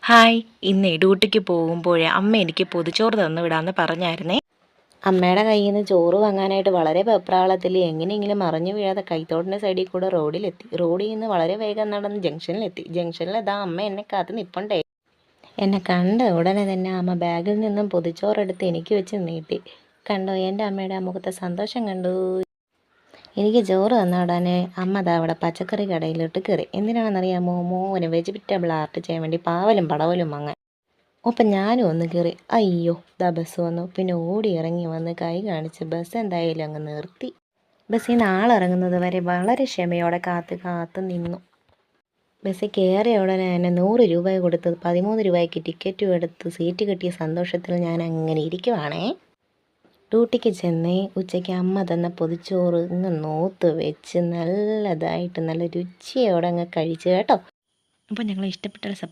Hi, ഇന്ന് ഡ്യൂട്ടിക്ക് പോകുമ്പോഴേ അമ്മ എനിക്ക് പൊതിച്ചോറ് തന്നു വിടാമെന്ന് പറഞ്ഞായിരുന്നേ. അമ്മയുടെ കയ്യിൽ നിന്ന് ചോറ് വാങ്ങാനായിട്ട് വളരെ വെപ്രാളത്തിൽ എങ്ങനെയെങ്കിലും മറിഞ്ഞു വീഴാതെ കൈത്തോടിൻ്റെ സൈഡിൽ കൂടെ റോഡിലെത്തി. റോഡിൽ നിന്ന് വളരെ വേഗം നടന്ന് ജംഗ്ഷനിലെത്തി. ജംഗ്ഷനിൽ ഇതാ അമ്മ എന്നെ കാത്ത് നിൽപ്പുണ്ടേ. എന്നെ കണ്ട ഉടനെ തന്നെ അമ്മ ബാഗിൽ നിന്നും പൊതിച്ചോറെടുത്ത് എനിക്ക് വെച്ച് നീട്ടി. കണ്ടോ, എൻ്റെ അമ്മയുടെ ആ മുഖത്തെ സന്തോഷം കണ്ടു. എനിക്ക് ചോറ് തന്ന ഉടനെ അമ്മ ദാ അവിടെ പച്ചക്കറി കടയിലോട്ട് കയറി. എന്തിനാണെന്നറിയാമോ? മോന് വെജിറ്റബിൾ ആർട്ട് ചെയ്യാൻ വേണ്ടി പാവലും പടവലും വാങ്ങാൻ. അപ്പം ഞാനും ഒന്ന് കയറി. അയ്യോ, ദാ ബസ് വന്നു. പിന്നെ ഓടി ഇറങ്ങി വന്ന് കൈ കാണിച്ച് ബസ് എന്തായാലും അങ്ങ് നിർത്തി. ബസ്സിൽ നിന്ന് ആളിറങ്ങുന്നത് വരെ വളരെ ക്ഷമയോടെ കാത്ത് നിന്നു. ബസ്സിൽ കയറിയ ഉടനെ തന്നെ 100 രൂപ കൊടുത്ത് 13 രൂപയ്ക്ക് ടിക്കറ്റും എടുത്ത് സീറ്റ് കിട്ടിയ സന്തോഷത്തിൽ ഞാൻ അങ്ങനെ ഇരിക്കുവാണേ. ഡ്യൂട്ടിക്ക് ചെന്നേ. ഉച്ചയ്ക്ക് അമ്മ തന്ന പൊതിച്ചോറ് ഇങ്ങ് നോത്ത് വെച്ച് നല്ലതായിട്ട് നല്ല രുചിയോടെ അങ്ങ് കഴിച്ചു കേട്ടോ. അപ്പോൾ ഞങ്ങൾ ഇഷ്ടപ്പെട്ട